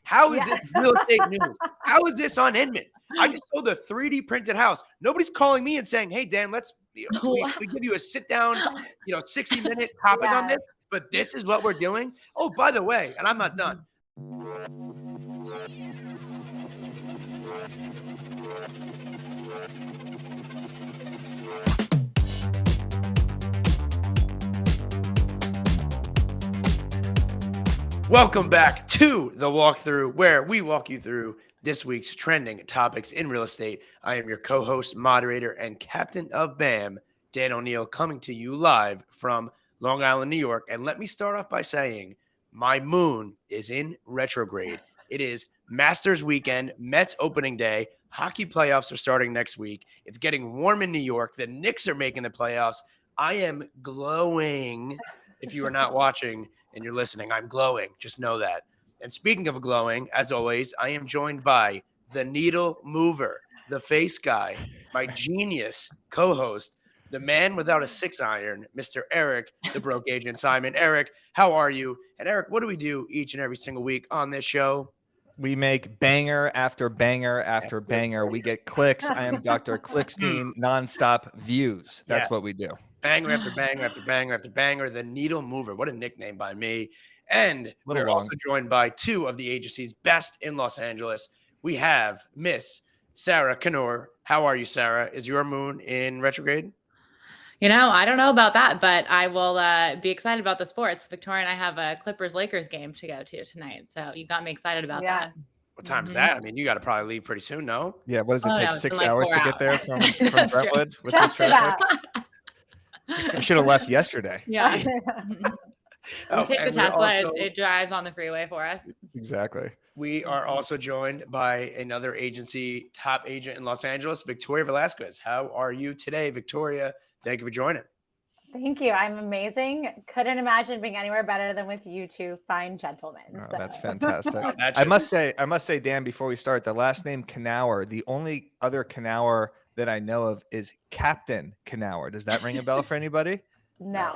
How is this real estate news? How is this on Inman? I just sold a 3D printed house. Nobody's calling me and saying, hey, Dan, we give you a sit down, 60-minute topic on this, but this is what we're doing. Oh, by the way, and I'm not done. Welcome back to the walkthrough, where we walk you through this week's trending topics in real estate. I am your co-host, moderator, and captain of BAM, Dan Oneil, coming to you live from Long Island, New York. And let me start off by saying my moon is in retrograde. It is Masters weekend, Mets opening day. Hockey playoffs are starting next week. It's getting warm in New York. The Knicks are making the playoffs. I am glowing. If you are not watching and you're listening, I'm glowing. Just know that. And speaking of glowing, as always, I am joined by the needle mover, the face guy, my genius co-host, the man without a 6-iron, Mr. Eric, the broke agent Simon. Eric, how are you? And Eric, what do we do each and every single week on this show? We make banger after banger after banger. We get clicks. I am Dr. Clickstein, nonstop views. That's what we do. Banger after banger after banger after banger. The needle mover. What a nickname by me. And we're also joined by two of the agency's best in Los Angeles. We have Miss Sarah Knauer. How are you, Sarah? Is your moon in retrograde? I don't know about that, but I will be excited about the sports. Victoria and I have a Clippers-Lakers game to go to tonight, so you got me excited about that. What time is that? I mean, you got to probably leave pretty soon, no? Yeah, what does it take, 6 hours to get there from Brentwood with this traffic? I should have left yesterday. Yeah. We take the Tesla. It drives on the freeway for us. Exactly. We are also joined by another agency, top agent in Los Angeles, Victoria Velazquez. How are you today, Victoria? Thank you for joining. Thank you. I'm amazing. Couldn't imagine being anywhere better than with you two fine gentlemen. Oh, that's fantastic. I must say, Dan, before we start, the last name Knauer, the only other Knauer that I know of is Captain Knauer. Does that ring a bell for anybody? No.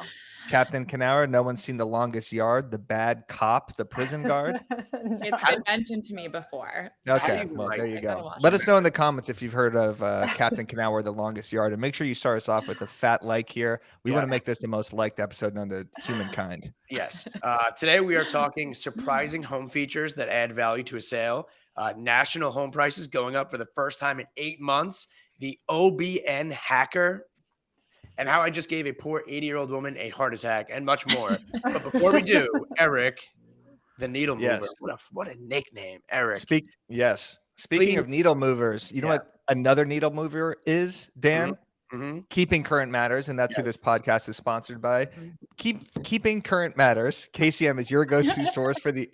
Captain Knauer. No one's seen The Longest Yard, the bad cop, the prison guard. No. It's been mentioned to me before. Okay, well, there you go. Let us know in the comments if you've heard of Captain Knauer, The Longest Yard, and make sure you start us off with a fat like here. We want to make this the most liked episode known to humankind. Yes. Today we are talking surprising home features that add value to a sale. National home prices going up for the first time in 8 months. The OBN hacker, and how I just gave a poor 80-year-old woman a heart attack, and much more. But before we do, Eric, the needle mover. Yes. What a nickname, Eric. Speaking of needle movers, you know what another needle mover is, Dan? Mm-hmm. Keeping Current Matters, and that's who this podcast is sponsored by. Keeping Current Matters. KCM is your go-to source for the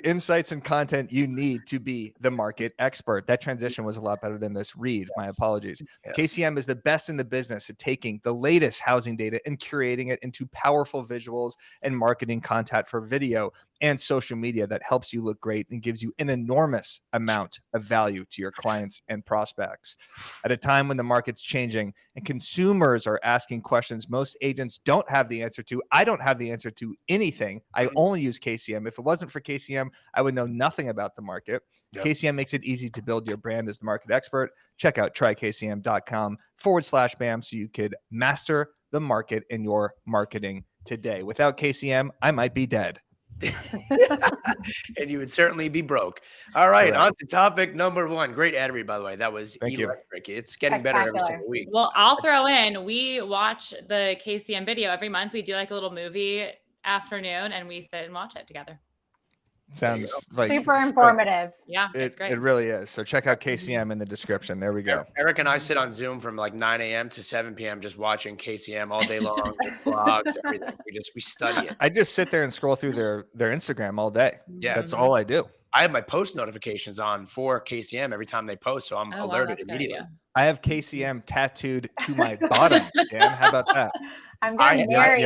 insights and content you need to be the market expert. That transition was a lot better than this read. My apologies. Yes. KCM is the best in the business at taking the latest housing data and curating it into powerful visuals and marketing content for video and social media that helps you look great and gives you an enormous amount of value to your clients and prospects. At a time when the market's changing and consumers are asking questions most agents don't have the answer to, I don't have the answer to anything. I only use KCM. If it wasn't for KCM, I would know nothing about the market. Yep. KCM makes it easy to build your brand as the market expert. Check out trykcm.com/BAM so you could master the market in your marketing today. Without KCM, I might be dead. And you would certainly be broke. All right, on to topic number one. Great ad read, by the way. That was electric. It's getting better every single week. Well, I'll throw in, we watch the KCM video every month. We do like a little movie afternoon and we sit and watch it together. Sounds like super informative. Yeah, it's great. It really is. So check out KCM in the description. There we go. Eric and I sit on Zoom from like 9 a.m. to 7 p.m. just watching KCM all day long, blogs, everything. We study it. I just sit there and scroll through their Instagram all day. Yeah, that's all I do. I have my post notifications on for KCM every time they post, so I'm alerted immediately. I have KCM tattooed to my bottom. Dan, how about that? I'm getting married.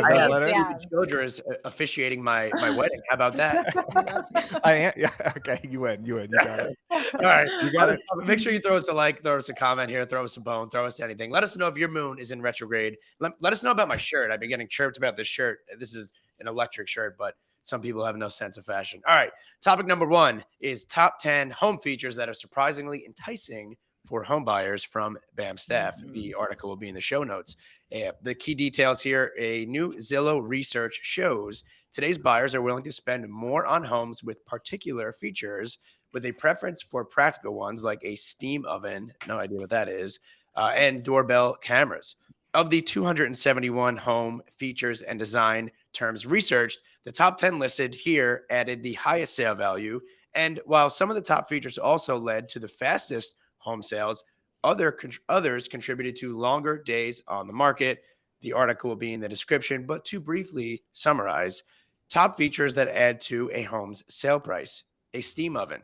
Children is officiating my wedding. How about that? I am. Yeah. Okay. You win. You got it. All right. You got it. Make sure you throw us a like, throw us a comment here, throw us a bone, throw us anything. Let us know if your moon is in retrograde. Let us know about my shirt. I've been getting chirped about this shirt. This is an electric shirt, but some people have no sense of fashion. All right. Topic number 1 is top 10 home features that are surprisingly enticing for home buyers from BAM staff. The article will be in the show notes. The key details here, a new Zillow research shows today's buyers are willing to spend more on homes with particular features with a preference for practical ones like a steam oven, no idea what that is, and doorbell cameras. Of the 271 home features and design terms researched, the top 10 listed here added the highest sale value. And while some of the top features also led to the fastest home sales, others contributed to longer days on the market. The article will be in the description, but to briefly summarize, top features that add to a home's sale price: a steam oven.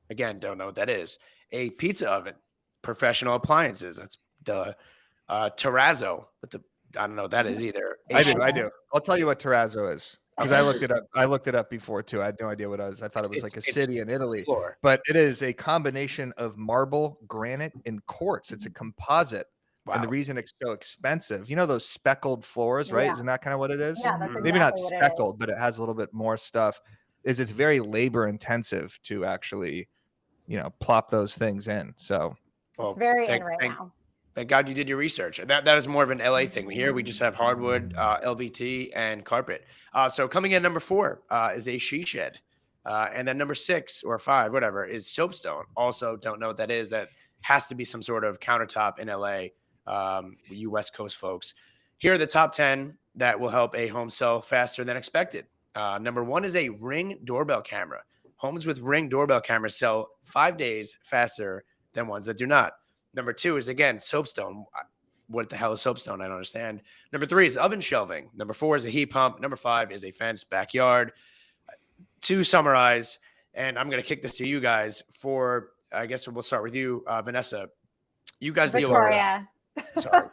Again, don't know what that is. A pizza oven, professional appliances. That's the terrazzo, but I don't know what that is either. I do. I'll tell you what terrazzo is because I looked it up. I looked it up before too. I had no idea what it was. I thought it was like a city in Italy, but it is a combination of marble, granite, and quartz. It's a composite. Wow. And the reason it's so expensive, you know, those speckled floors, right? Isn't that kind of what it is? Yeah, that's maybe exactly not what speckled, but it has a little bit more stuff. It's very labor intensive to actually, plop those things in. So it's very in right now. Thank God you did your research. That is more of an LA thing. Here we just have hardwood, LVT, and carpet. So coming in number 4 is a she shed. And then number 6 or 5, whatever, is soapstone. Also don't know what that is. That has to be some sort of countertop in LA, you West Coast folks. Here are the top 10 that will help a home sell faster than expected. Number 1 is a Ring doorbell camera. Homes with Ring doorbell cameras sell 5 days faster than ones that do not. Number 2 is, again, soapstone. What the hell is soapstone? I don't understand. Number 3 is oven shelving. Number 4 is a heat pump. Number 5 is a fenced backyard. To summarize, and I'm going to kick this to you guys for, I guess we'll start with you, Vanessa. You guys Victoria. Sorry,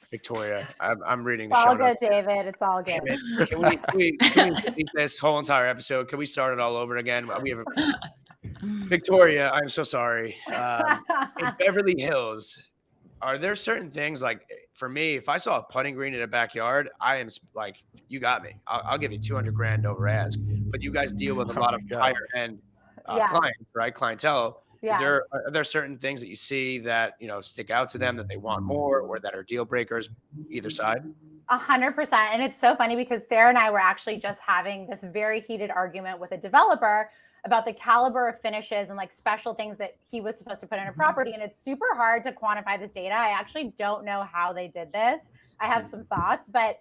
Victoria. I'm reading the show show notes. It's all good, David. It's all good. Can we delete this whole entire episode? Can we start it all over again? We have Victoria, I'm so sorry. In Beverly Hills, are there certain things, like for me, if I saw a putting green in a backyard, I am like, you got me. I'll give you $200,000 over ask. But you guys deal with a lot of higher end clients, right? Clientele. Yeah. Are there certain things that you see that, stick out to them that they want more, or that are deal breakers either side? 100%. And it's so funny because Sarah and I were actually just having this very heated argument with a developer about the caliber of finishes and like special things that he was supposed to put in a property. And it's super hard to quantify this data. I actually don't know how they did this. I have some thoughts, but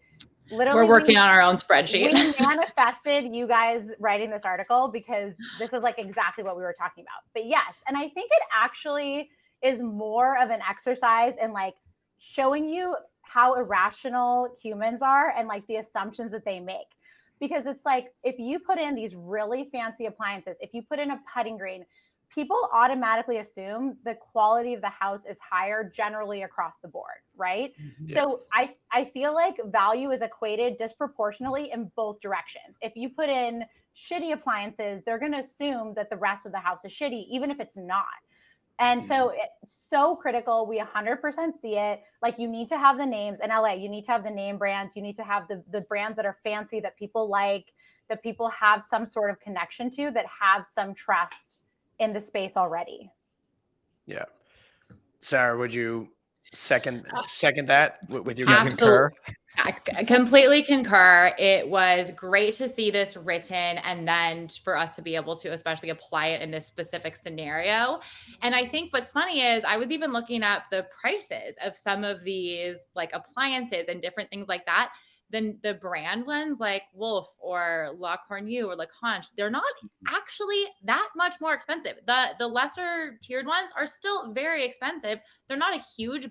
literally we're working on our own spreadsheet. We manifested you guys writing this article because this is like exactly what we were talking about. But yes, and I think it actually is more of an exercise in like showing you how irrational humans are and like the assumptions that they make. Because it's like, if you put in these really fancy appliances, if you put in a putting green, people automatically assume the quality of the house is higher generally across the board, right? Yeah. So I feel like value is equated disproportionately in both directions. If you put in shitty appliances, they're going to assume that the rest of the house is shitty, even if it's not. And so it's so critical. We 100% see it. Like, you need to have the names in LA. You need to have the name brands. You need to have the brands that are fancy, that people like, that people have some sort of connection to, that have some trust in the space already. Yeah. Sarah, would you second that with your concur? I completely concur. It was great to see this written and then for us to be able to especially apply it in this specific scenario. And I think what's funny is I was even looking up the prices of some of these like appliances and different things like that. Then the brand ones like Wolf or La Cornue or La Conche, they're not actually that much more expensive. The lesser tiered ones are still very expensive. They're not a huge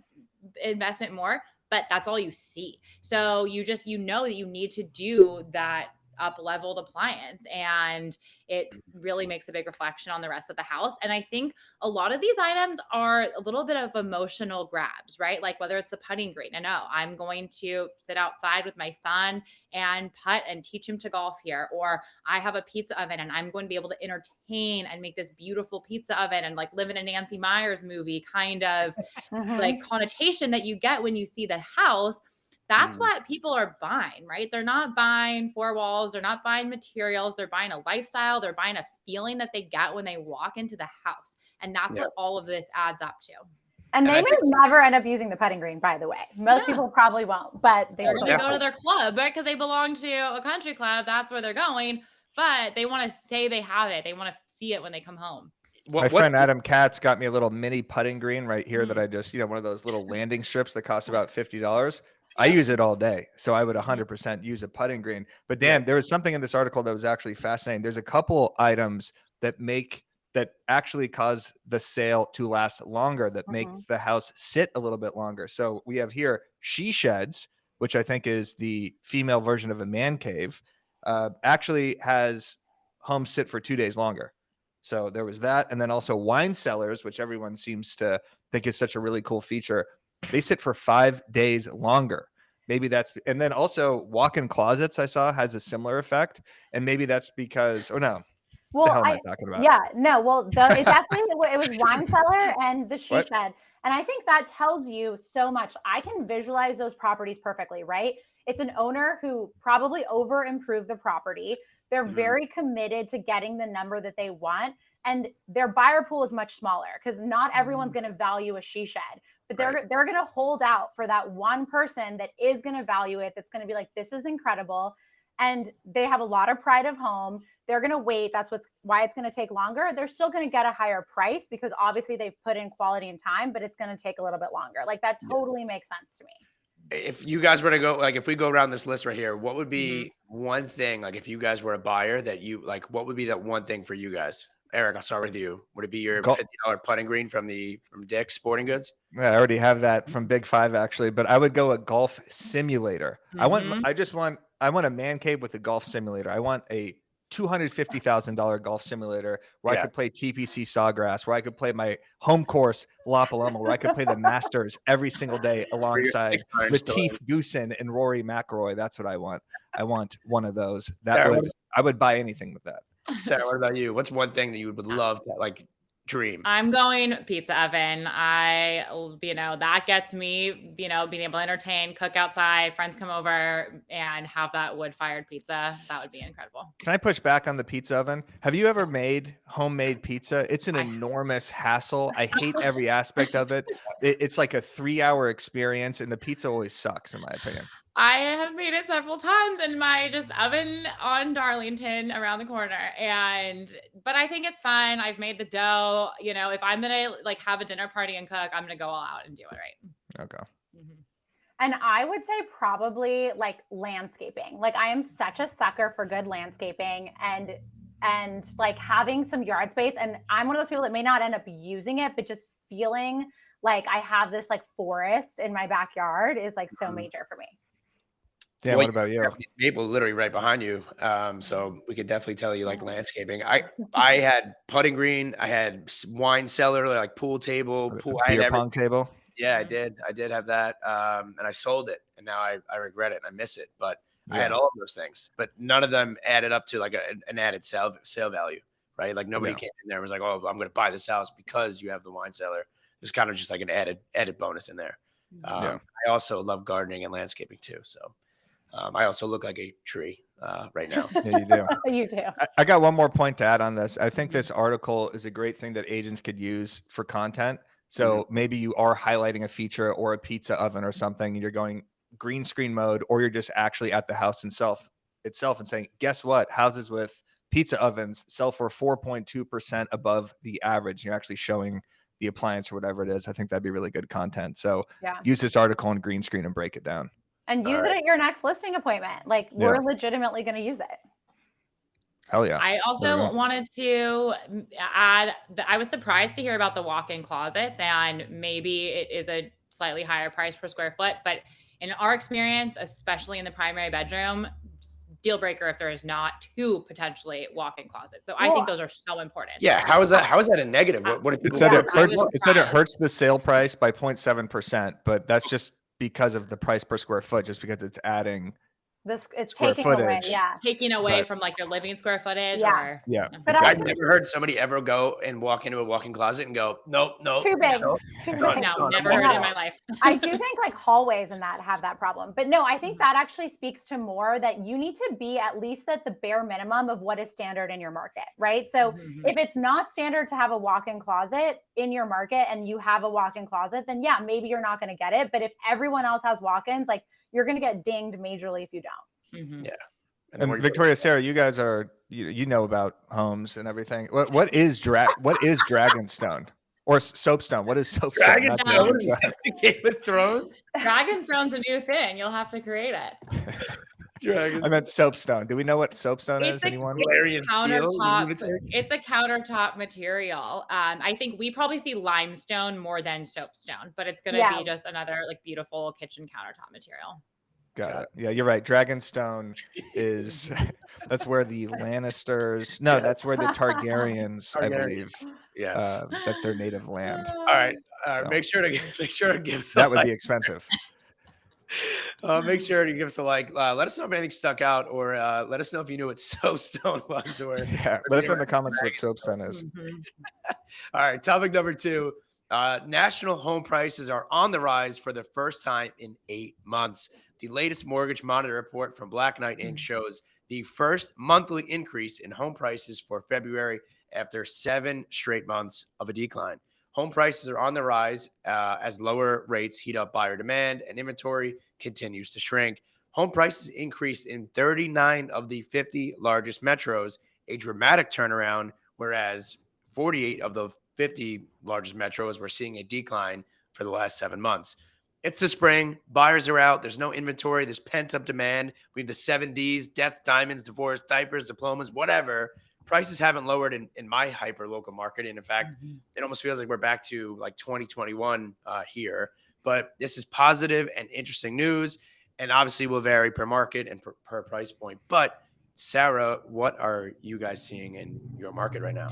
investment more, but that's all you see. So you know that you need to do that up-leveled appliance, and it really makes a big reflection on the rest of the house. And I think a lot of these items are a little bit of emotional grabs, right? Like whether it's the putting green, I know I'm going to sit outside with my son and putt and teach him to golf here, or I have a pizza oven and I'm going to be able to entertain and make this beautiful pizza oven and like live in a Nancy Meyers movie kind of like connotation that you get when you see the house. That's what people are buying, right? They're not buying four walls. They're not buying materials. They're buying a lifestyle. They're buying a feeling that they get when they walk into the house. And that's what all of this adds up to. And they may never end up using the putting green, by the way. Most people probably won't, but they're going to go to their club, right? Because they belong to a country club. That's where they're going. But they want to say they have it. They want to see it when they come home. My friend Adam Katz got me a little mini putting green right here that I just, one of those little landing strips that costs about $50. I use it all day. So I would 100% use a putting green. But Dan, there was something in this article that was actually fascinating. There's a couple items that actually cause the sale to last longer, that makes the house sit a little bit longer. So we have here she sheds, which I think is the female version of a man cave, actually has homes sit for 2 days longer. So there was that. And then also wine cellars, which everyone seems to think is such a really cool feature. They sit for 5 days longer. Maybe that's, and then also walk-in closets I saw has a similar effect. And maybe that's because, well, the hell am I talking about? Yeah, no, well, it definitely, it was wine cellar and the she shed. And I think that tells you so much. I can visualize those properties perfectly, right? It's an owner who probably over improved the property. They're very committed to getting the number that they want. And their buyer pool is much smaller because not everyone's going to value a she shed, but they're going to hold out for that one person that is going to value it. That's going to be like, this is incredible. And they have a lot of pride of home. They're going to wait. That's why it's going to take longer. They're still going to get a higher price because obviously they've put in quality and time, but it's going to take a little bit longer. Like that totally makes sense to me. If you guys were to go, like, if we go around this list right here, what would be one thing, like, if you guys were a buyer that you like, what would be that one thing for you guys? Eric, I'll start with you. Would it be your $50 putting green from Dick's Sporting Goods? Yeah, I already have that from Big Five actually, but I would go a golf simulator. I want a man cave with a golf simulator. I want a $250,000 golf simulator where I could play TPC Sawgrass, where I could play my home course La Paloma, where I could play the Masters every single day alongside Latif Goosen and Rory McIlroy. That's what I want. I want one of those. I would buy anything with that. Sarah, what about you? What's one thing that you would love to dream? I'm going pizza oven. That gets me, being able to entertain, cook outside, friends come over and have that wood-fired pizza. That would be incredible. Can I push back on the pizza oven? Have you ever made homemade pizza? It's an enormous hassle. I hate every aspect of it. It's like a 3-hour experience, and the pizza always sucks, in my opinion. I have made it several times in my oven on Darlington around the corner. But I think it's fun. I've made the dough. If I'm going to have a dinner party and cook, I'm going to go all out and do it right. Okay. And I would say probably landscaping. I am such a sucker for good landscaping and having some yard space. And I'm one of those people that may not end up using it, but just feeling like I have this forest in my backyard is so major for me. Dan, what about you? Maple literally right behind you. So we could definitely tell you landscaping. I had putting green. I had wine cellar, pool table, beer pong table. Yeah, I did. I did have that. And I sold it, and now I regret it and I miss it. But I had all of those things, but none of them added up to an added sale value, right? Nobody came in there and was like, "Oh, I'm going to buy this house because you have the wine cellar." It was kind of just an added bonus in there. I also love gardening and landscaping too. So. I also look like a tree right now. Yeah, you do. You do. I got one more point to add on this. I think this article is a great thing that agents could use for content. So maybe you are highlighting a feature or a pizza oven or something, and you're going green screen mode, or you're just actually at the house itself and saying, guess what? Houses with pizza ovens sell for 4.2% above the average. You're actually showing the appliance or whatever it is. I think that'd be really good content. So use this article on green screen and break it down. And use it at your next listing appointment. We're legitimately going to use it. Hell yeah. I also wanted to add that I was surprised to hear about the walk-in closets, and maybe it is a slightly higher price per square foot. But in our experience, especially in the primary bedroom, deal breaker if there is not 2 potentially walk-in closets. So I think those are so important. Yeah. How is that a negative? What did people said it hurts the sale price by 0.7%, but that's just because of the price per square foot, just because it's adding it's Square taking away. footage. Yeah. Taking away Right. from like your living square footage Yeah. or But I've exactly. never heard somebody ever go and walk into a walk-in closet and go, nope, Too big. nope. Too big. no, never heard it in my life. I do think like hallways and that have that problem. But no, I think that actually speaks to more that you need to be at least at the bare minimum of what is standard in your market, right? So if it's not standard to have a walk-in closet in your market and you have a walk-in closet, then yeah, maybe you're not going to get it. But if everyone else has walk-ins, like you're going to get dinged majorly if you don't. Yeah. And Victoria, Sarah, you guys are you know about homes and everything. What is Dragonstone or Soapstone? What is Soapstone? Not Dragonstone. Game of Thrones. Dragonstone's a new thing. You'll have to create it. I meant Soapstone. Do we know what Soapstone is? Anyone? It's a countertop material. I think we probably see limestone more than soapstone, but it's going to be just another like beautiful kitchen countertop material. Got it. Yeah, you're right. Dragonstone is that's where the Lannisters. No, that's where the Targaryens, I believe. Yes, that's their native land. All right. So. Make sure to give us that would be expensive. Make sure to give us a like. Let us know if anything stuck out, or let us know if you knew what soapstone was. Or let us know in the comments what soapstone is. All right, topic number 2. National home prices are on the rise for the first time in 8 months. The latest Mortgage Monitor report from Black Knight Inc. shows the first monthly increase in home prices for February after 7 straight months of a decline. Home prices are on the rise as lower rates heat up buyer demand and inventory continues to shrink. Home prices increased in 39 of the 50 largest metros, a dramatic turnaround, whereas 48 of the 50 largest metros were seeing a decline for the last 7 months. It's the spring. Buyers are out. There's no inventory. There's pent-up demand. We have the 7 Ds, death, diamonds, divorce, diapers, diplomas, whatever. Prices haven't lowered in my hyper-local market. And in fact, it almost feels like we're back to like 2021 here. But this is positive and interesting news, and obviously will vary per market and per price point. But Sarah, what are you guys seeing in your market right now?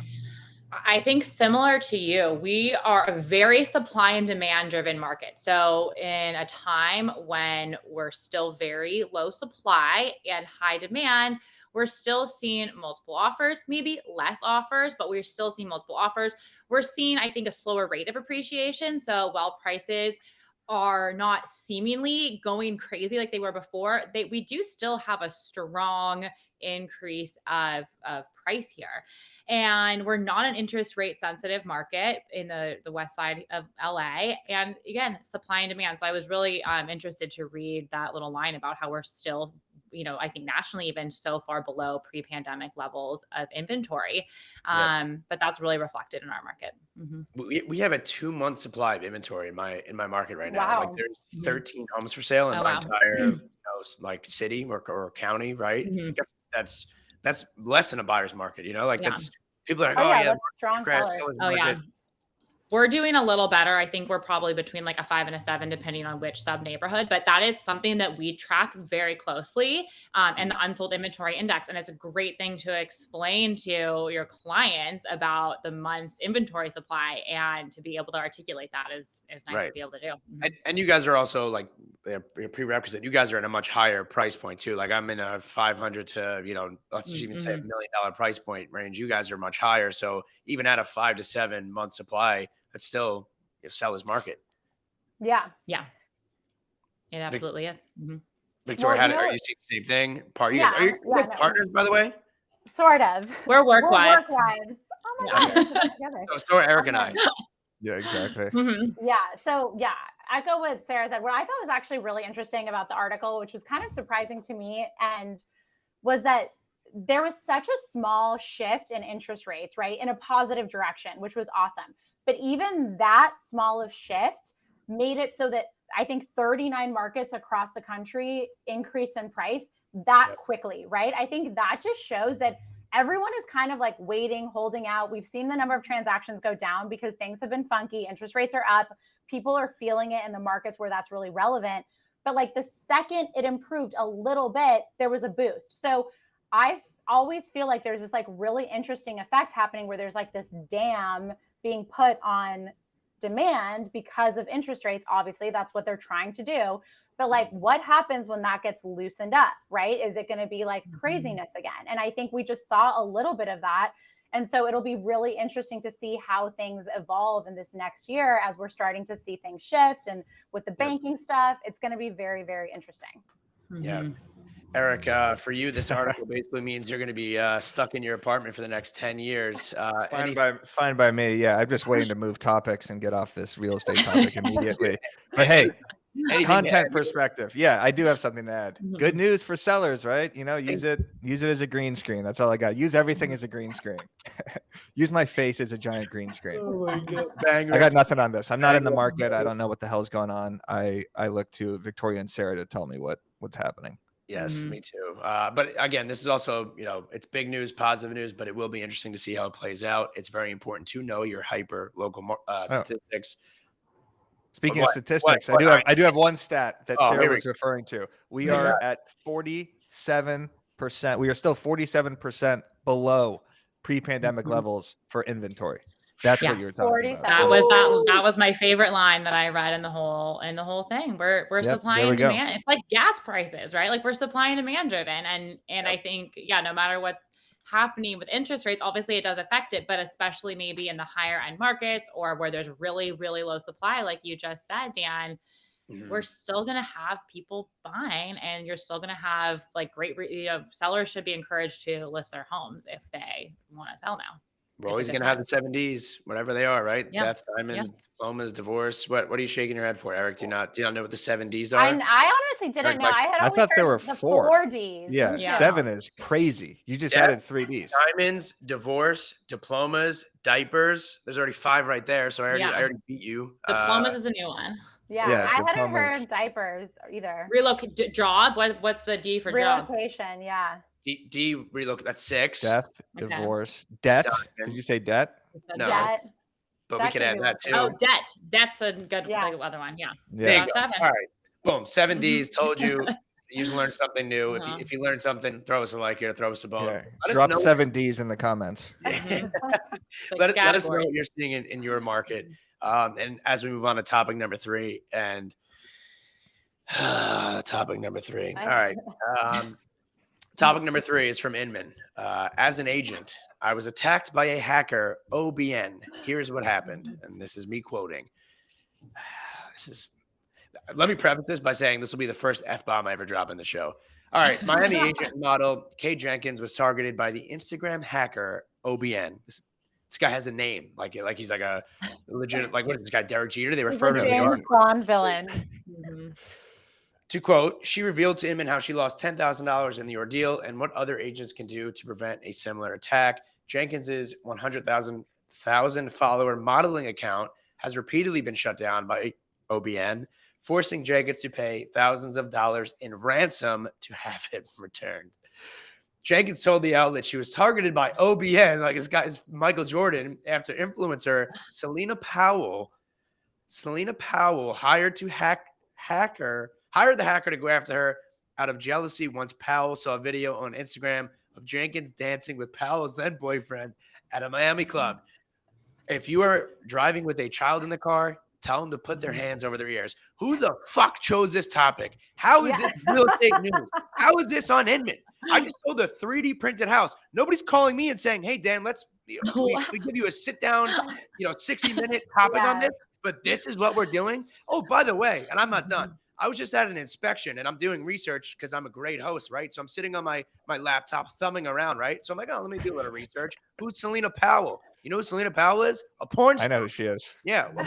I think similar to you, we are a very supply and demand driven market. So in a time when we're still very low supply and high demand, we're still seeing multiple offers, maybe less offers, but we're still seeing multiple offers. We're seeing, I think, a slower rate of appreciation. So while prices are not seemingly going crazy like they were before, we do still have a strong increase of price here. And we're not an interest rate sensitive market in the west side of LA. And again, supply and demand. So I was really interested to read that little line about how we're still, I think nationally even so far below pre-pandemic levels of inventory. But that's really reflected in our market. We have a 2-month supply of inventory in my market right now. Wow. Like there's 13 homes for sale in my entire like city or county, right? That's less than a buyer's market, that's people are like, that's strong sellers. We're doing a little better. I think we're probably between like a 5 and a 7, depending on which sub neighborhood, but that is something that we track very closely, and the unsold inventory index. And it's a great thing to explain to your clients about the month's inventory supply, and to be able to articulate that is nice to be able to do. And you guys are also like a prerequisite. You guys are in a much higher price point too. Like I'm in a 500 to, let's just even say $1 million price point range. You guys are much higher. So even at a 5 to 7 month supply, it's still a seller's market. Yeah. It absolutely is. Victoria, are you seeing the same thing? Are you guys partners, by the way? Sort of. We're work wives. Oh my God. So are Eric and I. Yeah, exactly. Yeah. So I go with Sarah said. What I thought was actually really interesting about the article, which was kind of surprising to me, and was that there was such a small shift in interest rates, right, in a positive direction, which was awesome. But even that small of shift made it so that I think 39 markets across the country increase in price that quickly, right? I think that just shows that everyone is kind of like waiting, holding out. We've seen the number of transactions go down because things have been funky. Interest rates are up. People are feeling it in the markets where that's really relevant. But like the second it improved a little bit, there was a boost. So I always feel like there's this like really interesting effect happening where there's like this dam being put on demand because of interest rates. Obviously, that's what they're trying to do. But like, what happens when that gets loosened up, right? Is it going to be like craziness again? And I think we just saw a little bit of that. And so it'll be really interesting to see how things evolve in this next year as we're starting to see things shift. And with the banking stuff, it's going to be very, very interesting. Yeah. Eric, for you, this article basically means you're going to be stuck in your apartment for the next 10 years. Fine by me. Yeah, I'm just waiting to move topics and get off this real estate topic immediately. But hey, content perspective. Yeah, I do have something to add. Good news for sellers, right? You know, use it as a green screen. That's all I got. Use everything as a green screen. Use my face as a giant green screen. Oh my God. Banger. I got nothing on this. I'm not in the market. I don't know what the hell's going on. I look to Victoria and Sarah to tell me what's happening. Yes, me too. But again, this is also, it's big news, positive news, but it will be interesting to see how it plays out. It's very important to know your hyper local statistics. Speaking of statistics, I do have one stat that Sarah was referring to. We are at 47%. We are still 47% below pre-pandemic levels for inventory. That's what you were talking about. That was my favorite line that I read in the whole thing. We're supply and demand. It's like gas prices, right? Like we're supply and demand driven. And I think, no matter what's happening with interest rates, obviously it does affect it, but especially maybe in the higher end markets or where there's really, really low supply, like you just said, Dan, we're still going to have people buying, and you're still going to have like great, sellers should be encouraged to list their homes if they want to sell now. We're always going to have the 7Ds, whatever they are, right? Yeah. Death, diamonds, diplomas, divorce. What are you shaking your head for, Eric? Do you not know what the 7Ds are? I honestly didn't know. I thought there were 4 Ds. Yeah, 7 is crazy. You just added 3 Ds. Diamonds, divorce, diplomas, diapers. There's already 5 right there. So I already beat you. Diplomas is a new one. Yeah, I hadn't heard of diapers either. Relocate job. What's the D for job? Relocation. Yeah. D relocate. That's 6. Death, divorce, debt. Did you say debt? No. Debt. But we could add that too. Oh, debt. That's a good other one. Yeah. There you go. All right. Boom. 7 Ds. Told you. You just learned something new. If you learn something, throw us a like here. Throw us a bone. Yeah. Drop 7 Ds in the comments. Let us know what you're seeing in your market. And as we move on to topic number 3, and topic number 3. All right. Topic number 3 is from Inman. As an agent, I was attacked by a hacker, OBN. Here's what happened. And this is me quoting. Let me preface this by saying this will be the first F-bomb I ever drop in the show. All right. Miami agent model Kay Jenkins was targeted by the Instagram hacker, OBN. This guy has a name. Like he's like a legit, like, what is this guy, Derek Jeter? They refer to him. James Bond villain. To quote, she revealed to Inman how she lost $10,000 in the ordeal and what other agents can do to prevent a similar attack. Jenkins's 100,000 follower modeling account has repeatedly been shut down by OBN, forcing Jenkins to pay thousands of dollars in ransom to have it returned. Jenkins told the outlet she was targeted by OBN, like this guy's Michael Jordan, after influencer Selena Powell hired the hacker to go after her out of jealousy once Powell saw a video on Instagram of Jenkins dancing with Powell's then boyfriend at a Miami club. If you are driving with a child in the car, tell them to put their hands over their ears. Who the fuck chose this topic? How is this real estate news? How is this on Inman? I just sold a 3D printed house. Nobody's calling me and saying, hey, Dan, we give you a sit down, 60-minute topic on this, but this is what we're doing. Oh, by the way, and I'm not done. I was just at an inspection and I'm doing research because I'm a great host, right? So I'm sitting on my laptop thumbing around, right? So I'm like, let me do a little research. Who's Selena Powell? You know who Selena Powell is? A porn star. I know who she is. Yeah. Well,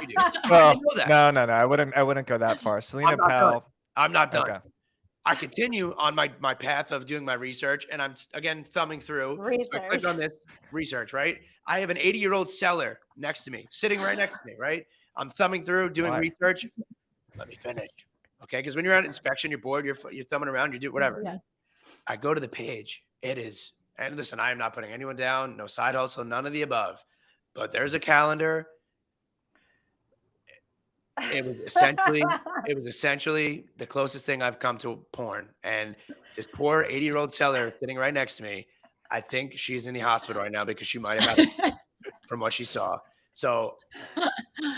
you do. Well, no. I wouldn't go that far. Selena Powell. I'm not done. Okay. I continue on my path of doing my research, and I'm again thumbing through. So I click on this research, right? I have an 80-year-old seller next to me, sitting right next to me, right? I'm thumbing through, doing research. Let me finish, okay? Because when you're at inspection, you're bored, you're thumbing around, you do whatever. Yeah. I go to the page. It is, and listen, I am not putting anyone down, no side hustle, none of the above. But there's a calendar. It was essentially the closest thing I've come to porn. And this poor 80-year-old seller sitting right next to me, I think she's in the hospital right now because she might have had it from what she saw. So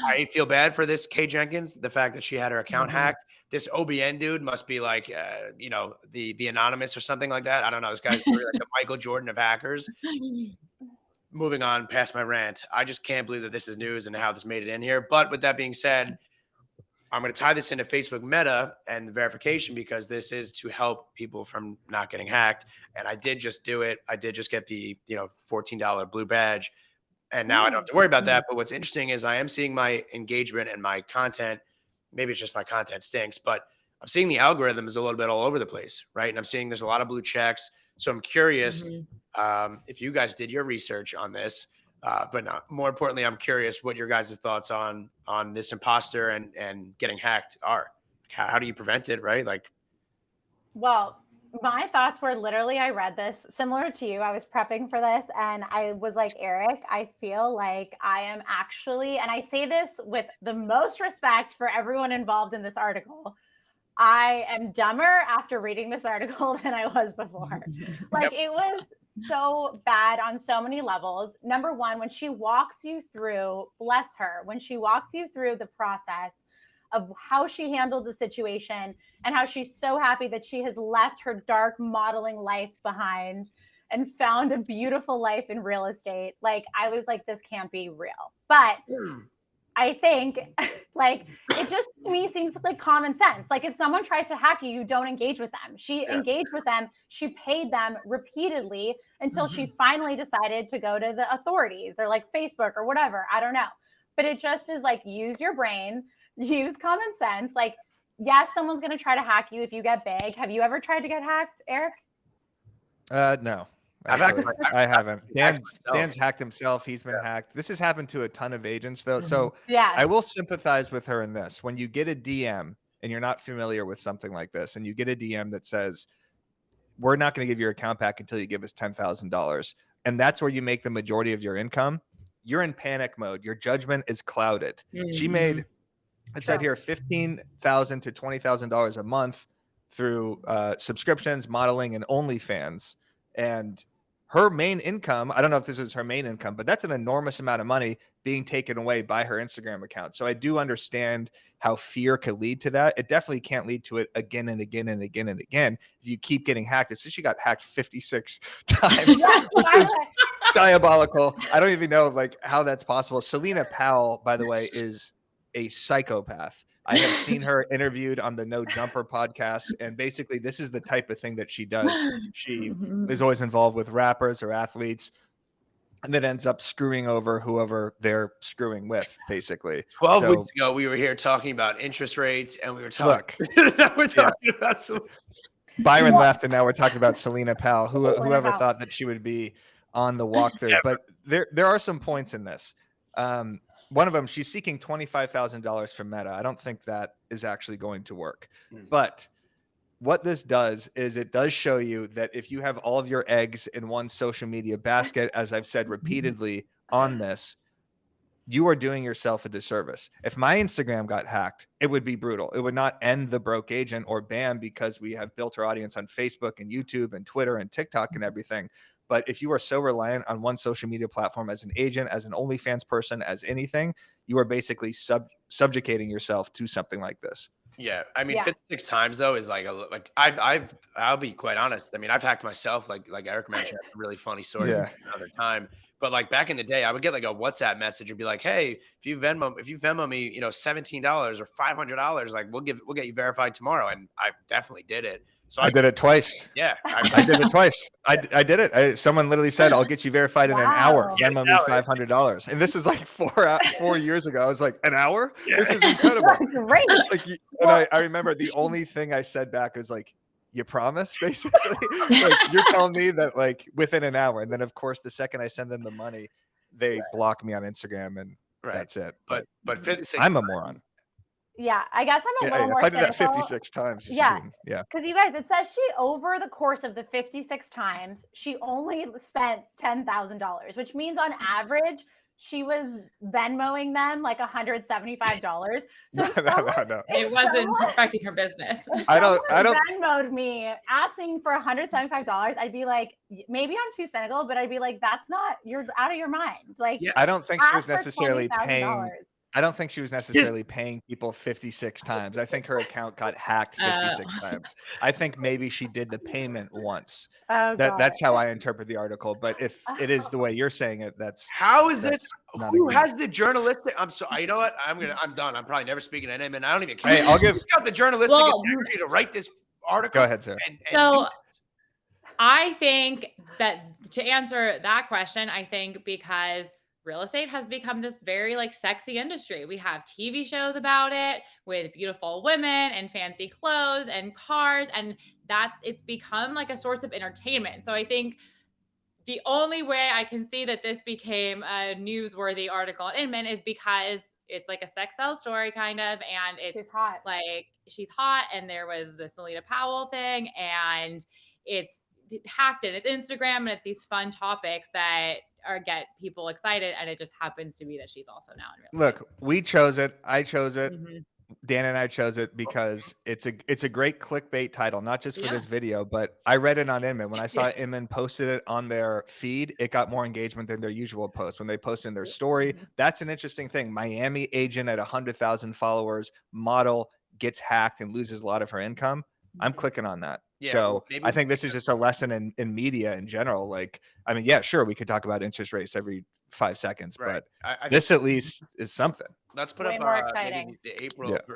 I feel bad for this Kay Jenkins, the fact that she had her account hacked. this OBN dude must be like, the anonymous or something like that. I don't know. This guy's really like the Michael Jordan of hackers. Moving on past my rant. I just can't believe that this is news and how this made it in here. But with that being said, I'm going to tie this into Facebook Meta and the verification because this is to help people from not getting hacked. And I did just do it. I did just get the, $14 blue badge. And now I don't have to worry about that. But what's interesting is I am seeing my engagement and my content. Maybe it's just my content stinks, but I'm seeing the algorithm is a little bit all over the place, right? And I'm seeing there's a lot of blue checks. So I'm curious if you guys did your research on this. But more importantly, I'm curious what your guys' thoughts on this imposter and getting hacked are. How do you prevent it, right? Well, my thoughts were literally, I read this similar to you. I was prepping for this and I was like, Eric, I feel like I am actually, and I say this with the most respect for everyone involved in this article, I am dumber after reading this article than I was before. It was so bad on so many levels. Number one, when she walks you through, bless her, when she walks you through the process of how she handled the situation and how she's so happy that she has left her dark modeling life behind and found a beautiful life in real estate. I was like, this can't be real. But I think it just to me seems like common sense. If someone tries to hack you, you don't engage with them. She engaged with them. She paid them repeatedly until she finally decided to go to the authorities or Facebook or whatever. I don't know. But it just is use your brain, use common sense. Yes, someone's going to try to hack you if you get big. Have you ever tried to get hacked, Eric? No. I haven't. Dan's hacked himself. He's been hacked. This has happened to a ton of agents, though. So I will sympathize with her in this. When you get a DM and you're not familiar with something like this, and you get a DM that says, we're not going to give your account back until you give us $10,000, and that's where you make the majority of your income, you're in panic mode. Your judgment is clouded. She made, it said here, $15,000 to $20,000 a month through subscriptions, modeling, and OnlyFans. And her main income, I don't know if this is her main income, but that's an enormous amount of money being taken away by her Instagram account. So I do understand how fear could lead to that. It definitely can't lead to it again and again and again and again. If you keep getting hacked, it's just she got hacked 56 times, which is diabolical. I don't even know how that's possible. Selena Powell, by the way, is a psychopath. I have seen her interviewed on the No Jumper podcast, and basically this is the type of thing that she does. She is always involved with rappers or athletes, and then ends up screwing over whoever they're screwing with, basically. 12 weeks ago, we were here talking about interest rates, and we were talking. About Byron left, and now we're talking about Selena Powell. Whoever thought that she would be on the walkthrough? But there are some points in this. One of them, she's seeking $25,000 from Meta. I don't think that is actually going to work. But what this does is it does show you that if you have all of your eggs in one social media basket, as I've said repeatedly on this, you are doing yourself a disservice. If my Instagram got hacked, it would be brutal. It would not end the broke agent or BAM because we have built our audience on Facebook and YouTube and Twitter and TikTok and everything. But if you are so reliant on one social media platform as an agent, as an OnlyFans person, as anything, you are basically subjugating yourself to something like this. Yeah, I mean, 56 times though is I'll be quite honest. I mean, I've hacked myself, like Eric mentioned, a really funny story another time. But back in the day, I would get a WhatsApp message and be like, "Hey, if you Venmo me, $17 or $500, we'll get you verified tomorrow." And I definitely did it. So I did it twice. Yeah, I did it twice. I did it. Someone literally said, "I'll get you verified in an hour. Venmo me $500." And this is 4 years ago. I was like, "An hour? Yeah. This is incredible." Great. And I remember the only thing I said back was "You promise?" Basically, you're telling me that within an hour. And then of course, the second I send them the money, they block me on Instagram, and that's it. But 56. I'm a moron. Yeah, I guess I'm a little more if I did that cynical. 56 times. Because you guys, it says she, over the course of the 56 times, she only spent $10,000, which means on average, she was Venmoing them $175. So no. It wasn't affecting her business. I don't Venmoed me asking for $175. I'd be like, maybe I'm too cynical, but I'd be like, that's not, you're out of your mind. I don't think she was necessarily paying. I don't think she was necessarily paying people 56 times. I think her account got hacked 56 times. I think maybe she did the payment once. Oh, That's how I interpret the article. But if it is the way you're saying it, how is this? Who agreement. has the journalistic? I'm sorry. You know what? I'm done. I'm probably never speaking to anyone. I don't even care. Hey, I'll give got the journalistic integrity to write this article. Go ahead, sir. So I think that to answer that question, I think because real estate has become this very like sexy industry. We have TV shows about it with beautiful women and fancy clothes and cars, and it's become like a source of entertainment. So I think the only way I can see that this became a newsworthy article on Inman is because it's like a sex sell story kind of, and it's hot. Like she's hot, and there was the Selena Powell thing, and it's hacked and it's Instagram, and it's these fun topics that get people excited, and it just happens to be that she's also now in real estate. Look, we chose it. I chose it. Dan and I chose it because it's a great clickbait title, not just for this video, but I read it on Inman. When I saw Inman posted it on their feed, it got more engagement than their usual post. When they posted in their story, that's an interesting thing. Miami agent at 100,000 followers, model gets hacked and loses a lot of her income. I'm clicking on that. Yeah, so I think this is just a lesson in media in general. Like, I mean, yeah, sure, we could talk about interest rates every 5 seconds, but this at least is something. Let's put Way up more maybe the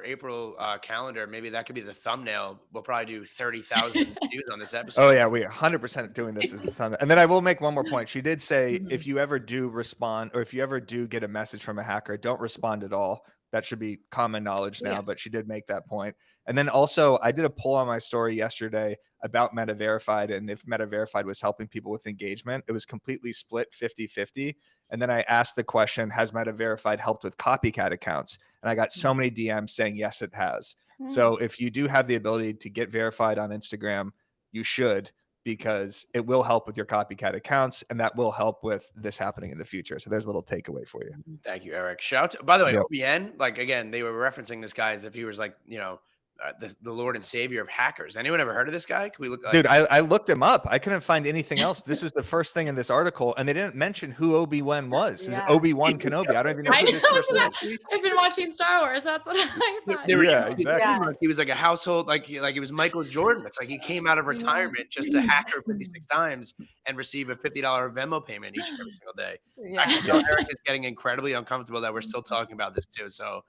April calendar. Maybe that could be the thumbnail. We'll probably do 30,000 views on this episode. Oh yeah, we 100% doing this as the thumbnail. And then I will make one more point. She did say if you ever do respond, or if you ever do get a message from a hacker, don't respond at all. That should be common knowledge now, but she did make that point. And then also, I did a poll on my story yesterday about Meta Verified and if Meta Verified was helping people with engagement. It was completely split 50-50. And then I asked the question, has Meta Verified helped with copycat accounts? And I got so many DMs saying, yes, it has. So if you do have the ability to get verified on Instagram, you should, because it will help with your copycat accounts, and that will help with this happening in the future. So there's a little takeaway for you. Thank you, Eric. Shout out, by the way, OBN, like, again, they were referencing this guy as if he was like, you know, the Lord and Savior of hackers. Anyone ever heard of this guy? Can we look? Dude, I looked him up. I couldn't find anything else. This was the first thing in this article, and they didn't mention who Obi-Wan was. Is Obi-Wan Kenobi? I don't even know who this person is. I've been watching Star Wars. That's what I thought. Yeah, exactly. Yeah. He was like a household, like he was Michael Jordan. It's like he came out of retirement just to hack her 56 times and receive a $50 Venmo payment each and every single day. Actually, Eric is getting incredibly uncomfortable that we're still talking about this too. So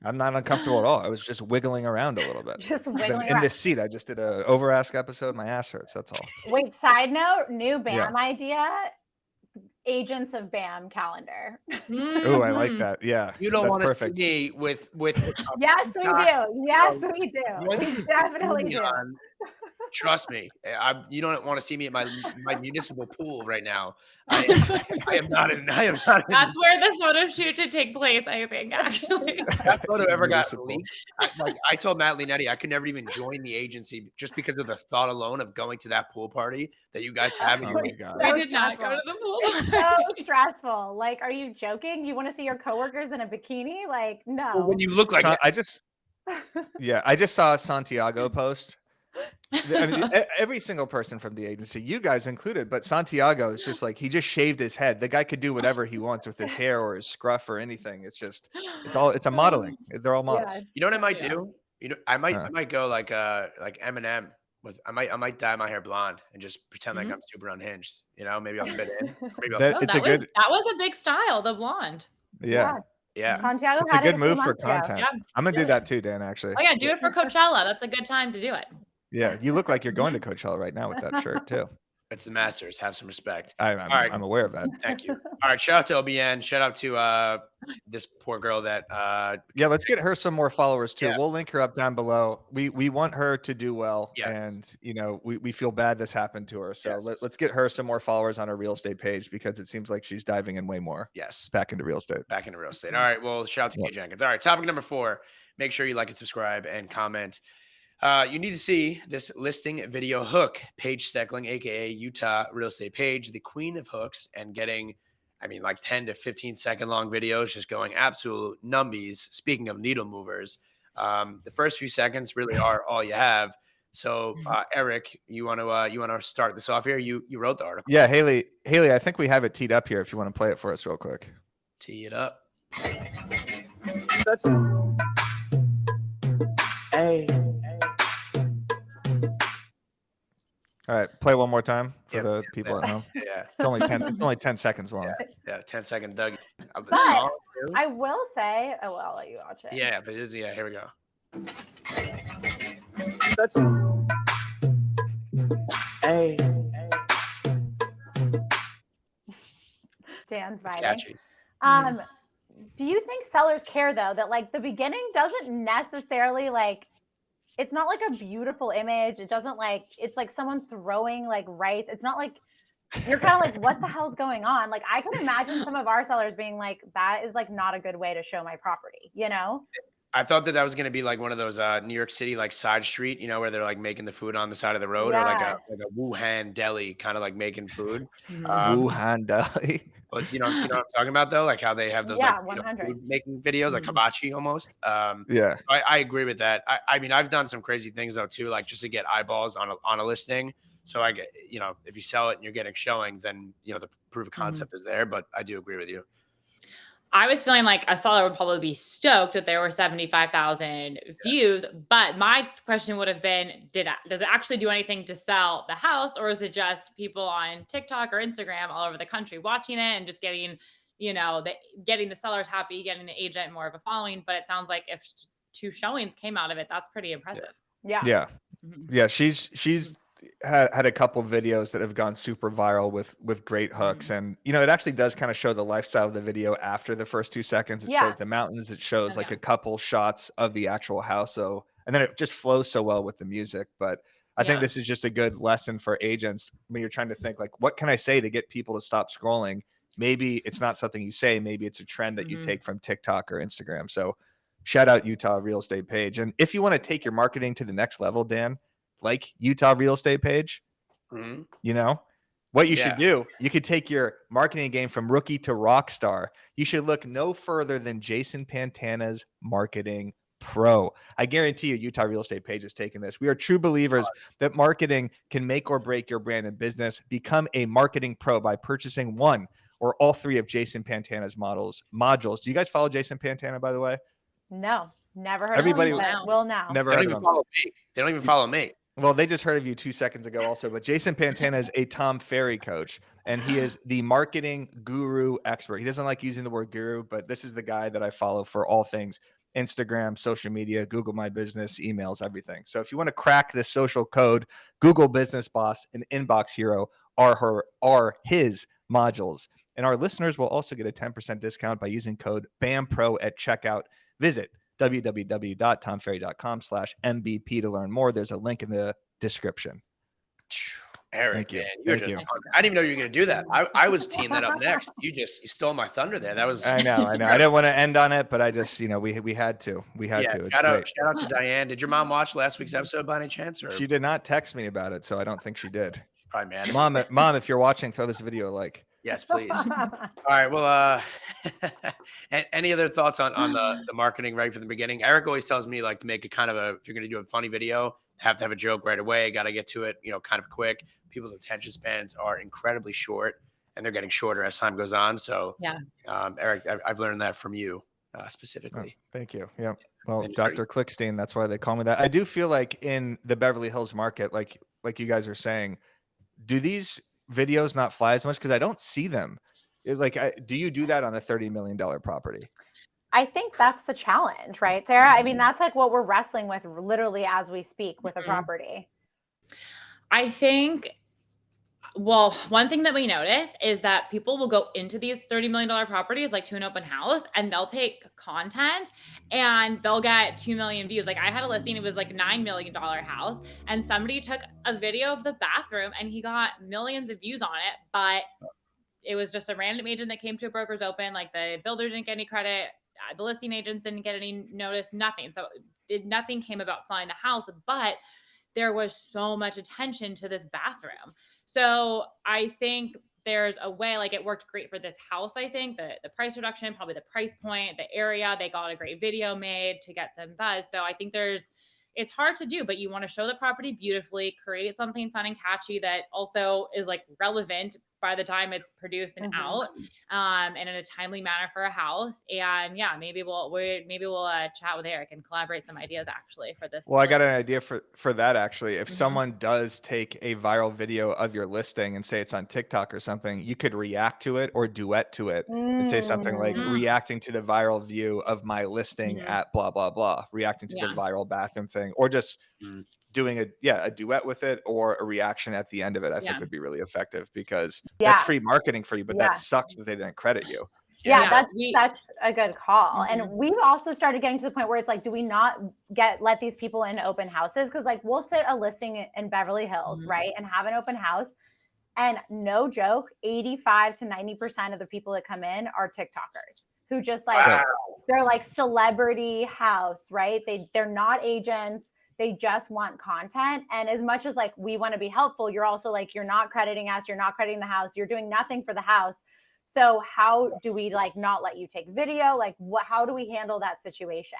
I'm not uncomfortable at all. I was just wiggling around a little bit. Just wiggling in this seat. I just did a over ask episode. My ass hurts. That's all. Wait, side note, new BAM idea. Agents of BAM calendar. Oh, I like that. Yeah. You don't want to see me with Yes, we do. Yes, we do. We definitely do. Trust me, you don't want to see me at my municipal pool right now. I am not in. That's where the photo shoot should take place, I think, actually. That photo ever got leaked. I told Matt Linetti I could never even join the agency just because of the thought alone of going to that pool party that you guys have. Oh my God. I did not go to the pool. So stressful. Like, are you joking? You want to see your coworkers in a bikini? Like, no. Well, when you look like I just saw a Santiago post. I mean, every single person from the agency, you guys included, but Santiago is just like, he just shaved his head. The guy could do whatever he wants with his hair or his scruff or anything. It's a modeling. They're all models. Yeah. You know what I might do? You know, I might go like Eminem with, I might dye my hair blonde and just pretend like I'm super unhinged. You know, maybe I'll fit in. Maybe that was a big style, the blonde. Yeah. Santiago, it's a good move for content. I'm gonna do that too, Dan. Actually. Oh yeah, do it for Coachella. That's a good time to do it. Yeah, you look like you're going to Coachella right now with that shirt too. It's the Masters. Have some respect. I'm aware of that. Thank you. All right, shout out to OBN. Shout out to this poor girl that. Let's get her some more followers too. Yeah. We'll link her up down below. We want her to do well, and you know we feel bad this happened to her. So let's get her some more followers on our real estate page because it seems like she's diving in way more. Back into real estate. Back into real estate. All right. Well, shout out to Kate Jenkins. All right, topic number 4. Make sure you like and subscribe and comment. You need to see this listing video hook. Paige Steckling, aka Utah Real Estate Paige, the queen of hooks, and getting, like 10 to 15 second long videos, just going absolute numbies. Speaking of needle movers, the first few seconds really are all you have. So, Eric, you want to start this off here? You wrote the article. Yeah, Haley, I think we have it teed up here. If you want to play it for us real quick. Tee it up. That's Hey. All right, play one more time for Yeah, the people at home. Yeah. It's only 10. It's only 10 seconds long. Yeah. 10-second Doug of the But song too. I will say, oh, well, I'll let you watch it. Yeah, but yeah, here we go. That's Hey. Dan's It's vibing. catchy. Do you think sellers care though that like the beginning doesn't necessarily like it's not like a beautiful image. It doesn't like it's like someone throwing like rice. It's not like you're kind of like, what the hell's going on? Like I can imagine some of our sellers being like, that is like not a good way to show my property, you know? I thought that was going to be like one of those New York City like side street, where they're like making the food on the side of the road, or like a Wuhan deli, kind of like making food. Wuhan deli. But you know what I'm talking about though, like how they have those like 100. food making videos, like hibachi almost. Yeah. I agree with that. I mean, I've done some crazy things though too, like just to get eyeballs on a listing. So I get, if you sell it and you're getting showings, then the proof of concept is there. But I do agree with you. I was feeling like a seller would probably be stoked that there were 75,000 views. But my question would have been, does it actually do anything to sell the house? Or is it just people on TikTok or Instagram all over the country watching it and just getting, getting the sellers happy, getting the agent more of a following? But it sounds like if 2 showings came out of it, that's pretty impressive. Yeah. Yeah. She's had a couple videos that have gone super viral with great hooks, and it actually does kind of show the lifestyle of the video after the first 2 seconds. It shows the mountains, it shows like a couple shots of the actual house, and then it just flows so well with the music. But I think this is just a good lesson for agents when you're trying to think like, what can I say to get people to stop scrolling? Maybe it's not something you say, maybe it's a trend that you take from TikTok or Instagram. So shout out Utah Real Estate Paige. And if you want to take your marketing to the next level, Dan, like Utah Real Estate Paige, what you should do, you could take your marketing game from rookie to rock star. You should look no further than Jason Pantana's Marketing Pro. I guarantee you Utah Real Estate Paige is taking this. We are true believers that marketing can make or break your brand and business. Become a marketing pro by purchasing one or all 3 of Jason Pantana's modules. Do you guys follow Jason Pantana, by the way? No, never heard Everybody of him. Will now. Never They heard don't of even him. follow me. They don't even follow me. Well, they just heard of you 2 seconds ago also, but Jason Pantana is a Tom Ferry coach, and he is the marketing guru expert. He doesn't like using the word guru, but this is the guy that I follow for all things Instagram, social media, Google My Business, emails, everything. So if you want to crack this social code, Google Business Boss and Inbox Hero are his modules. And our listeners will also get a 10% discount by using code BAMPRO at checkout. Visit www.tomferry.com/MBP to learn more. There's a link in the description. Eric, Thank you. man, Thank you. I didn't even know you were going to do that. I was teeing that up next. You stole my thunder there. That was. I know. I didn't want to end on it, but I just, we had to. We had to. It's Shout great. out to Diane. Did your mom watch last week's episode by any chance? Or She did not text me about it, so I don't think she did. probably mad at me. Mom, if you're watching, throw this video a like. Yes, please. All right. Well, any other thoughts on the marketing right from the beginning? Eric always tells me like to make it kind of if you're going to do a funny video, have to have a joke right away. Got to get to it, kind of quick. People's attention spans are incredibly short, and they're getting shorter as time goes on. So, Eric, I've learned that from you specifically. Oh, thank you. Yeah. Well, Dr. Clickstein, that's why they call me that. I do feel like in the Beverly Hills market, like you guys are saying, do these videos not fly as much? Because I don't see them. Do you do that on a $30 million property? I think that's the challenge, right, Sarah? I mean, that's like what we're wrestling with literally as we speak with a property. I think, well, one thing that we notice is that people will go into these $30 million properties, like to an open house, and they'll take content and they'll get 2 million views. Like I had a listing, it was like $9 million house, and somebody took a video of the bathroom and he got millions of views on it, but it was just a random agent that came to a broker's open. Like the builder didn't get any credit. The listing agents didn't get any notice, nothing. So nothing came about flying the house, but there was so much attention to this bathroom. So I think there's a way, like it worked great for this house. I think the price reduction, probably the price point, the area, they got a great video made to get some buzz. So I think it's hard to do, but you want to show the property beautifully, create something fun and catchy that also is like relevant by the time it's produced and out, and in a timely manner for a house. And yeah, maybe we'll chat with Eric and collaborate some ideas actually for this. Well, I got an idea for that actually. If someone does take a viral video of your listing and say it's on TikTok or something, you could react to it or duet to it and say something like reacting to the viral view of my listing at blah, blah, blah, reacting to the viral bathroom thing, or just doing a duet with it or a reaction at the end of it. I think would be really effective because that's free marketing for you, but that sucks that they didn't credit you. Yeah, that's such a good call. And we've also started getting to the point where it's like, do we not let these people in open houses? Because like we'll sit a listing in Beverly Hills, right, and have an open house. And no joke, 85 to 90% of the people that come in are TikTokers who just like, they're like celebrity house, right? They're not agents. They just want content. And as much as like we want to be helpful, you're also like, you're not crediting us. You're not crediting the house. You're doing nothing for the house. So how do we like not let you take video? Like how do we handle that situation?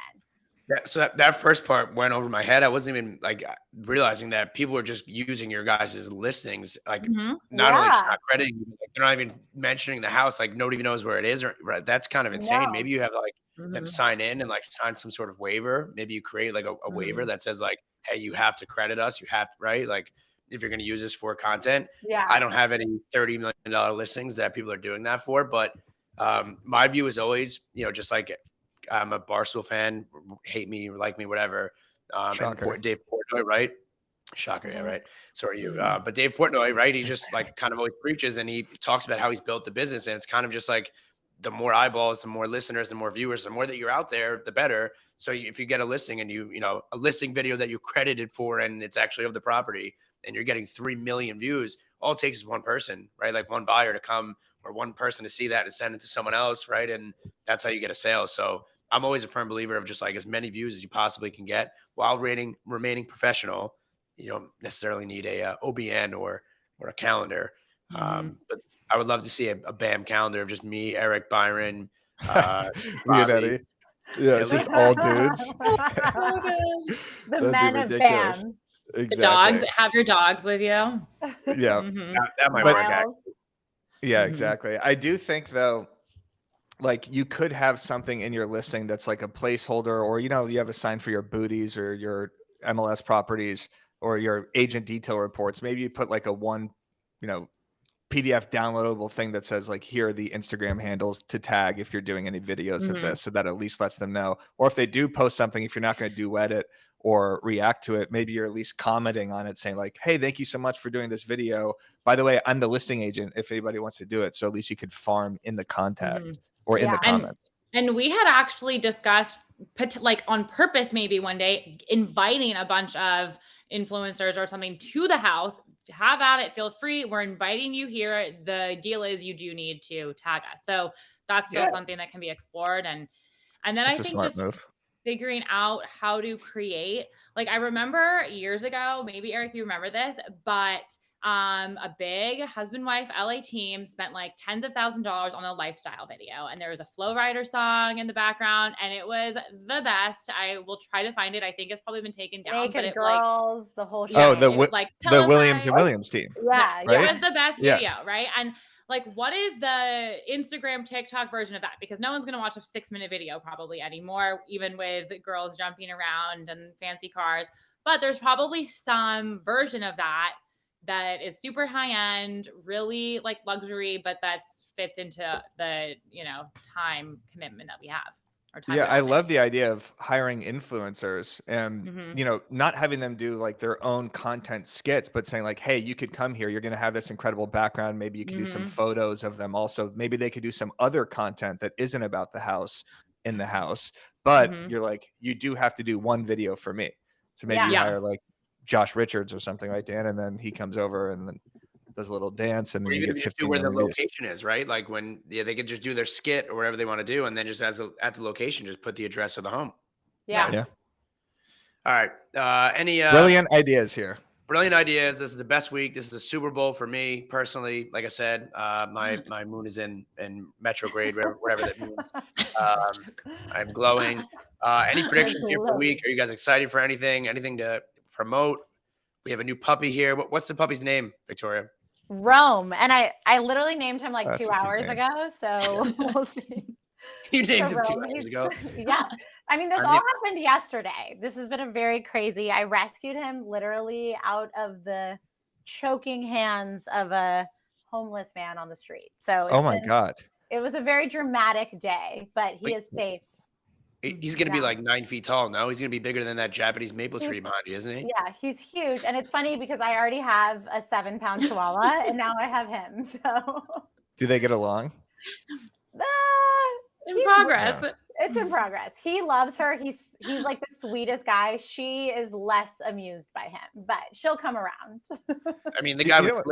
Yeah, so that first part went over my head. I wasn't even like realizing that people are just using your guys' listings, like not only just not crediting you, like they're not even mentioning the house. Like nobody even knows where it is. Right? That's kind of insane. No. Maybe you have like them sign in and like sign some sort of waiver. Maybe you create like a waiver that says like, hey, you have to credit us. You have to, right? Like if you're going to use this for content. Yeah. I don't have any $30 million listings that people are doing that for, but my view is always, just like I'm a Barstool fan, hate me, like me, whatever. And Dave Portnoy, right? Shocker, yeah, right. So are you. But Dave Portnoy, right? He just like kind of always preaches and he talks about how he's built the business. And it's kind of just like the more eyeballs, the more listeners, the more viewers, the more that you're out there, the better. So if you get a listing and a listing video that you credited for and it's actually of the property and you're getting 3 million views, all it takes is one person, right? Like one buyer to come or one person to see that and send it to someone else, right? And that's how you get a sale. So I'm always a firm believer of just like as many views as you possibly can get while remaining professional. You don't necessarily need a OBN or a calendar. But I would love to see a BAM calendar of just me, Eric, Byron, Leonetti. Yeah, just all dudes. The men of BAM. Exactly. The dogs, have your dogs with you. Yeah. That might work actually. Yeah, exactly. I do think though, like you could have something in your listing that's like a placeholder, or you have a sign for your booties or your MLS properties or your agent detail reports. Maybe you put like a one, PDF downloadable thing that says like, here are the Instagram handles to tag if you're doing any videos of this, so that at least lets them know. Or if they do post something, if you're not going to duet it or react to it, maybe you're at least commenting on it saying like, hey, thank you so much for doing this video. By the way, I'm the listing agent if anybody wants to do it. So at least you could farm in the contact or in the comments. And we had actually discussed like on purpose, maybe one day inviting a bunch of influencers or something to the house. Have at it, feel free. We're inviting you here. The deal is you do need to tag us. So that's still something that can be explored. And then that's I think just move. Figuring out how to create, like I remember years ago, maybe Eric, you remember this, but a big husband-wife LA team spent like tens of thousands of dollars on a lifestyle video, and there was a Flow Rider song in the background, and it was the best. I will try to find it. I think it's probably been taken down. Naked but it Girls, the whole show. The Williams and Williams team. Yeah, right? It was the best video, right? And like, what is the Instagram, TikTok version of that? Because no one's going to watch a 6-minute video probably anymore, even with girls jumping around and fancy cars. But there's probably some version of that is super high end, really like luxury, but that fits into the, time commitment that we have. I love the idea of hiring influencers and, not having them do like their own content skits, but saying like, hey, you could come here. You're going to have this incredible background. Maybe you could do some photos of them. Also, maybe they could do some other content that isn't about the house in the house, but you're like, you do have to do one video for me. So maybe you hire like Josh Richards or something, right, Dan? And then he comes over and then does a little dance, and then you get 15 where the location is, right? Like when they could just do their skit or whatever they want to do, and then just at the location, just put the address of the home. Yeah. All right. Any brilliant ideas here? Brilliant ideas. This is the best week. This is a Super Bowl for me personally. Like I said, my moon is in retrograde, whatever that means. I'm glowing. Any predictions here for the week? Are you guys excited for anything? Anything to promote? We have a new puppy here. What's the puppy's name, Victoria? Rome. And I literally named him like That's 2 a cute hours name. ago. So we'll see. You named So him 2 Rome, hours he's- ago. Yeah. I mean, this I all mean- happened yesterday. This has been a very crazy. I rescued him literally out of the choking hands of a homeless man on the street. So Oh my God. it was a very dramatic day, but he Wait. is safe. He's going to be Yeah. like 9 feet tall. No, he's going to be bigger than that Japanese maple tree He's- behind you, isn't he? Yeah, he's huge. And it's funny because I already have a 7-pound chihuahua and now I have him. So Do they get along? In he's- progress. It's in progress. He loves her. He's like the sweetest guy. She is less amused by him, but she'll come around. I mean, the You guy know was what-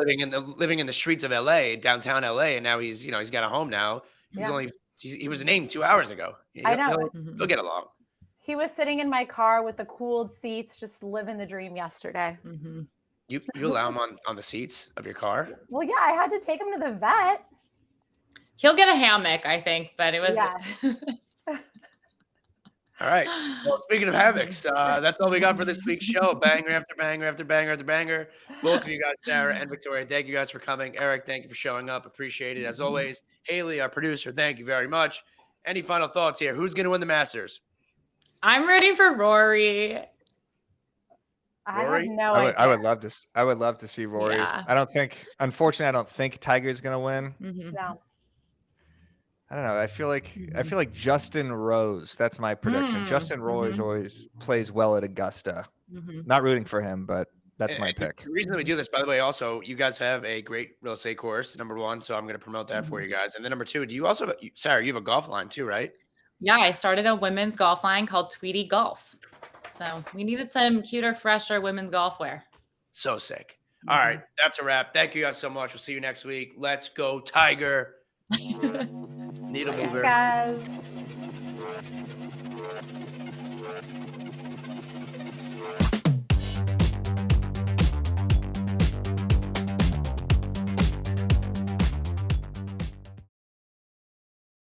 living in the streets of LA, downtown LA, and now he's got a home now. Yeah. He was named 2 hours ago. I know. He'll get along. He was sitting in my car with the cooled seats, just living the dream yesterday. Mhm. You allow him on the seats of your car? Well, yeah, I had to take him to the vet. He'll get a hammock, I think, but it was. Yeah. All right. Well, speaking of hammocks, that's all we got for this week's show. Banger after banger after banger after banger. Both of you guys, Sarah and Victoria, thank you guys for coming. Eric, thank you for showing up. Appreciate it as always. Haley, our producer, thank you very much. Any final thoughts here? Who's going to win the Masters? I'm rooting for Rory. I have Rory? no I idea. would love to see Rory. Yeah. Unfortunately, I don't think Tiger's gonna win. Mhm. No. I don't know. I feel like Justin Rose. That's my prediction. Justin Rose always plays well at Augusta. Mhm. Not rooting for him, but that's my And pick. The reason that we do this, by the way, also, you guys have a great real estate course, number one. So I'm going to promote that for you guys. And then number two, do you also, Sarah, you have a golf line too, right? Yeah, I started a women's golf line called Tweety Golf. So we needed some cuter, fresher women's golf wear. So sick. All right. That's a wrap. Thank you guys so much. We'll see you next week. Let's go, Tiger. Needle mover. Guys.